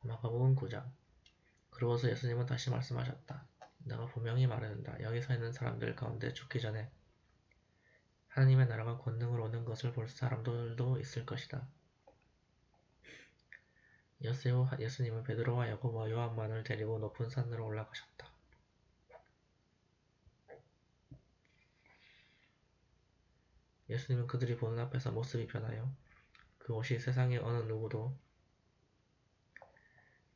마가복음 9장. 그러고서 예수님은 다시 말씀하셨다. 내가 분명히 말한다. 여기 서 있는 사람들 가운데 죽기 전에 하나님의 나라가 권능을 오는 것을 볼 사람들도 있을 것이다. 엿새 후 예수님은 베드로와 야고보와 요한만을 데리고 높은 산으로 올라가셨다. 예수님은 그들이 보는 앞에서 모습이 변하여 그 옷이 세상의 어느 누구도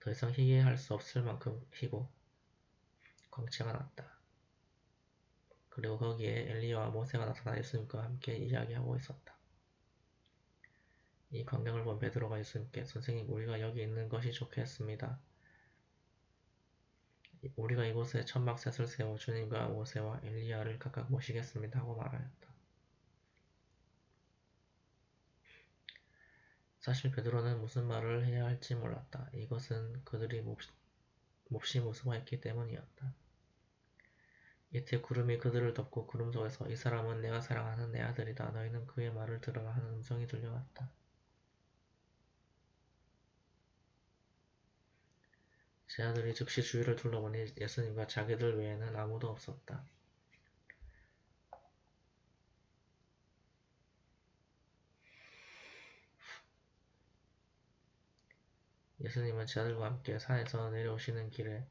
더 이상 희게 할 수 없을 만큼 희고 광채가 났다. 그리고 거기에 엘리야와 모세가 나타나 예수님과 함께 이야기하고 있었다. 이 광경을 본 베드로가 예수님께 선생님, 우리가 여기 있는 것이 좋겠습니다. 우리가 이곳에 천막셋을 세워 주님과 모세와 엘리야를 각각 모시겠습니다 하고 말하였다. 사실 베드로는 무슨 말을 해야 할지 몰랐다. 이것은 그들이 몹시 무서워했기 때문이었다. 이때 구름이 그들을 덮고 구름 속에서 이 사람은 내가 사랑하는 내 아들이다. 너희는 그의 말을 들으라 하는 음성이 들려왔다. 제 아들이 즉시 주위를 둘러보니 예수님과 자기들 외에는 아무도 없었다. 예수님은 제 아들과 함께 산에서 내려오시는 길에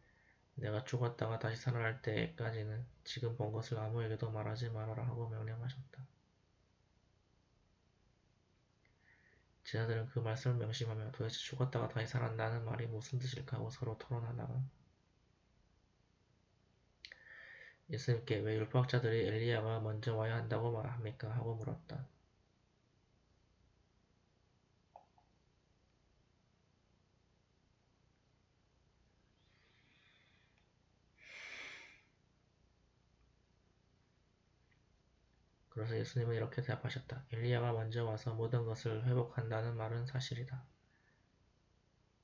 내가 죽었다가 다시 살아날 때까지는 지금 본 것을 아무에게도 말하지 말아라 하고 명령하셨다. 제 아들은 그 말씀을 명심하며 도대체 죽었다가 다시 살아난다는 말이 무슨 뜻일까 하고 서로 토론하다가 예수님께 왜 율법학자들이 엘리야가 먼저 와야 한다고 말합니까? 하고 물었다. 그래서 예수님은 이렇게 대답하셨다. 엘리야가 먼저 와서 모든 것을 회복한다는 말은 사실이다.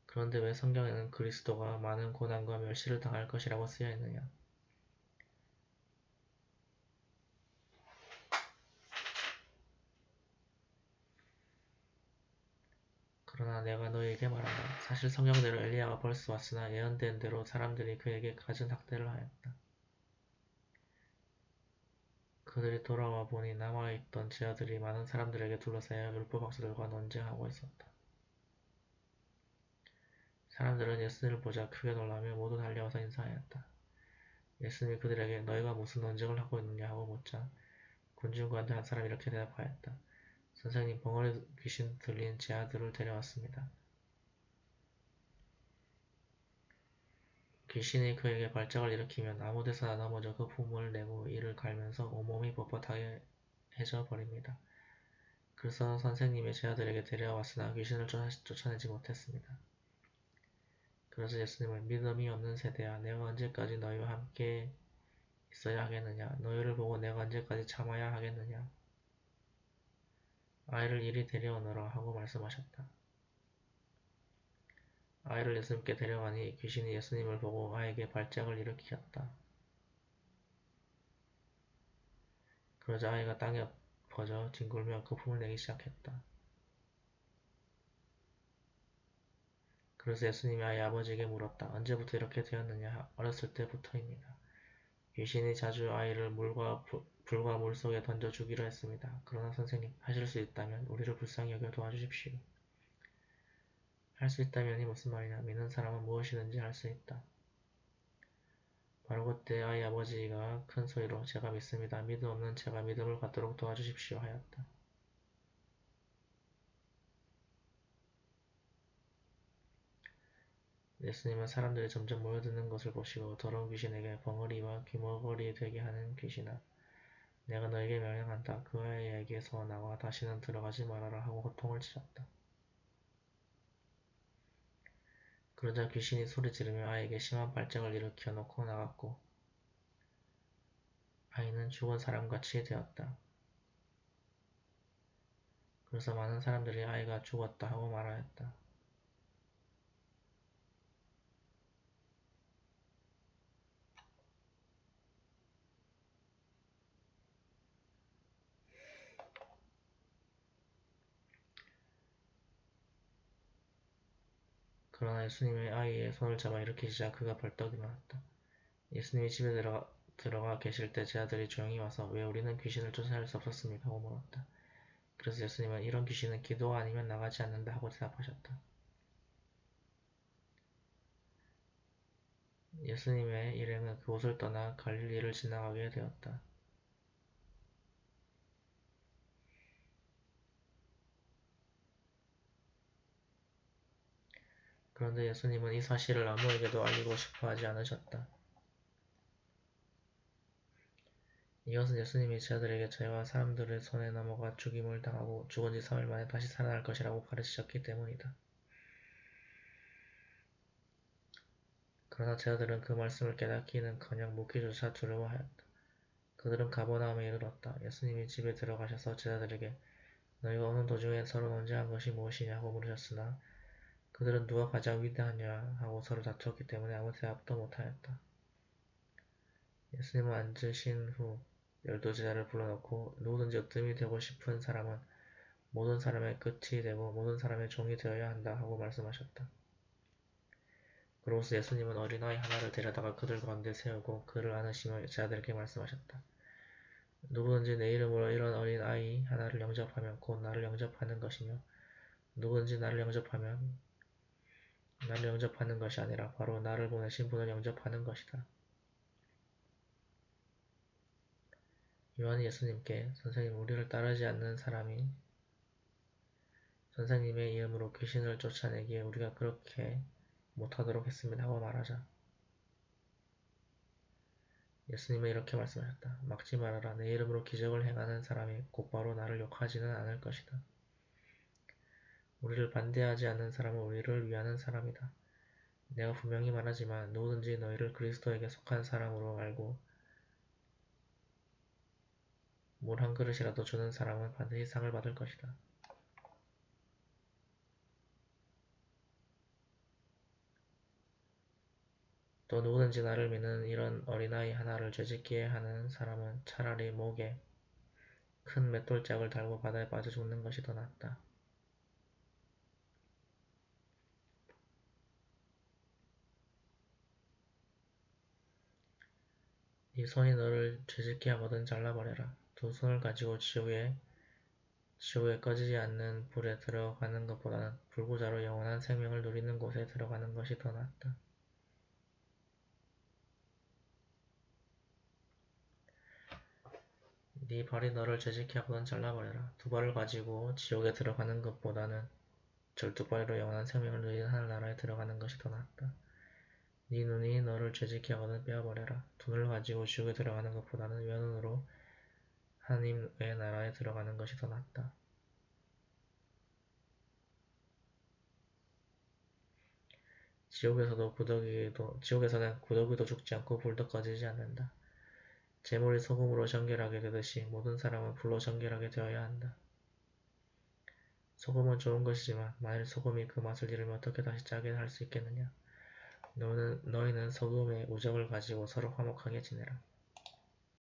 그런데 왜 성경에는 그리스도가 많은 고난과 멸시를 당할 것이라고 쓰여 있느냐? 그러나 내가 너희에게 말한다. 사실 성경대로 엘리야가 벌써 왔으나 예언된 대로 사람들이 그에게 갖은 학대를 하였다. 그들이 돌아와 보니 남아있던 제 아들이 많은 사람들에게 둘러싸여 율법학자들과 논쟁하고 있었다. 사람들은 예수님을 보자 크게 놀라며 모두 달려와서 인사하였다. 예수님이 그들에게 너희가 무슨 논쟁을 하고 있느냐 하고 묻자 군중 가운데 한 사람이 이렇게 대답하였다. 선생님, 벙어리 귀신 들린 제 아들을 데려왔습니다. 귀신이 그에게 발작을 일으키면 아무 데서나 넘어져 그 품을 내고 이를 갈면서 온몸이 뻣뻣하게 해져 버립니다. 그래서 선생님이 제 아들에게 데려왔으나 귀신을 쫓아내지 못했습니다. 그래서 예수님은 믿음이 없는 세대야, 내가 언제까지 너희와 함께 있어야 하겠느냐? 너희를 보고 내가 언제까지 참아야 하겠느냐? 아이를 이리 데려오너라 하고 말씀하셨다. 아이를 예수님께 데려가니 귀신이 예수님을 보고 아이에게 발작을 일으켰다. 그러자 아이가 땅에 엎어져 뒹굴며 거품을 내기 시작했다. 그래서 예수님이 아이 아버지에게 물었다. 언제부터 이렇게 되었느냐? 어렸을 때부터입니다. 귀신이 자주 아이를 불과 물 속에 던져 주기로 했습니다. 그러나 선생님, 하실 수 있다면 우리를 불쌍히 여겨 도와주십시오. 할 수 있다면이 무슨 말이냐? 믿는 사람은 무엇이든지 할 수 있다. 바로 그때 아이 아버지가 큰 소리로 제가 믿습니다. 믿음 없는 제가 믿음을 갖도록 도와주십시오 하였다. 예수님은 사람들이 점점 모여드는 것을 보시고 더러운 귀신에게 벙어리와 귀머거리 되게 하는 귀신아, 내가 너에게 명령한다. 그 아이에게서 나와 다시는 들어가지 말아라 하고 호통을 치렀다. 그러자 귀신이 소리 지르며 아이에게 심한 발작을 일으켜 놓고 나갔고 아이는 죽은 사람같이 되었다. 그래서 많은 사람들이 아이가 죽었다 하고 말하였다. 그러나 예수님의 아이의 손을 잡아 일으키시자 그가 벌떡 일어났다. 예수님이 집에 들어가 계실 때 제 아들이 조용히 와서 왜 우리는 귀신을 쫓아낼 수 없었습니까? 하고 물었다. 그래서 예수님은 이런 귀신은 기도가 아니면 나가지 않는다 하고 대답하셨다. 예수님의 일행은 그곳을 떠나 갈릴리를 지나가게 되었다. 그런데 예수님은 이 사실을 아무에게도 알리고 싶어 하지 않으셨다. 이것은 예수님이 제자들에게 저희와 사람들의 손에 넘어가 죽임을 당하고 죽은 지 3일 만에 다시 살아날 것이라고 가르치셨기 때문이다. 그러나 제자들은 그 말씀을 깨닫기는커녕 묻기조차 두려워하였다. 그들은 가버나움에 이르렀다. 예수님이 집에 들어가셔서 제자들에게 너희가 오는 도중에 서로 논쟁한 것이 무엇이냐고 물으셨으나 그들은 누가 가장 위대하냐 하고 서로 다투었기 때문에 아무 대답도 못하였다. 예수님은 앉으신 후 12제자를 불러놓고 누구든지 으뜸이 되고 싶은 사람은 모든 사람의 끝이 되고 모든 사람의 종이 되어야 한다 하고 말씀하셨다. 그로써 예수님은 어린아이 하나를 데려다가 그들 가운데 세우고 그를 안으시며 제자들에게 말씀하셨다. 누구든지 내 이름으로 이런 어린아이 하나를 영접하면 곧 나를 영접하는 것이며 누구든지 나를 영접하면 나를 영접하는 것이 아니라 바로 나를 보내신 분을 영접하는 것이다. 요한이 예수님께 선생님 우리를 따르지 않는 사람이 선생님의 이름으로 귀신을 쫓아내기에 우리가 그렇게 못하도록 했습니다 하고 말하자 예수님은 이렇게 말씀하셨다. 막지 말아라. 내 이름으로 기적을 행하는 사람이 곧바로 나를 욕하지는 않을 것이다. 우리를 반대하지 않는 사람은 우리를 위하는 사람이다. 내가 분명히 말하지만 누구든지 너희를 그리스도에게 속한 사람으로 알고 물 한 그릇이라도 주는 사람은 반드시 상을 받을 것이다. 또 누구든지 나를 믿는 이런 어린아이 하나를 죄짓게 하는 사람은 차라리 목에 큰 맷돌짝을 달고 바다에 빠져 죽는 것이 더 낫다. 이 손이 너를 죄짓게 하거든 잘라버려라. 두 손을 가지고 지옥에 꺼지지 않는 불에 들어가는 것보다는 불구자로 영원한 생명을 누리는 곳에 들어가는 것이 더 낫다. 네 발이 너를 죄짓게 하거든 잘라버려라. 두 발을 가지고 지옥에 들어가는 것보다는 절두발로 영원한 생명을 누리는 하늘나라에 들어가는 것이 더 낫다. 네 눈이 너를 죄짓게 하거든 빼어버려라. 두 눈을 가지고 지옥에 들어가는 것보다는 외눈으로 하나님의 나라에 들어가는 것이 더 낫다. 지옥에서는 구더기도 죽지 않고 불도 꺼지지 않는다. 재물이 소금으로 정결하게 되듯이 모든 사람은 불로 정결하게 되어야 한다. 소금은 좋은 것이지만 만일 소금이 그 맛을 잃으면 어떻게 다시 짜게 할 수 있겠느냐. 너희는 소금의 우정을 가지고 서로 화목하게 지내라.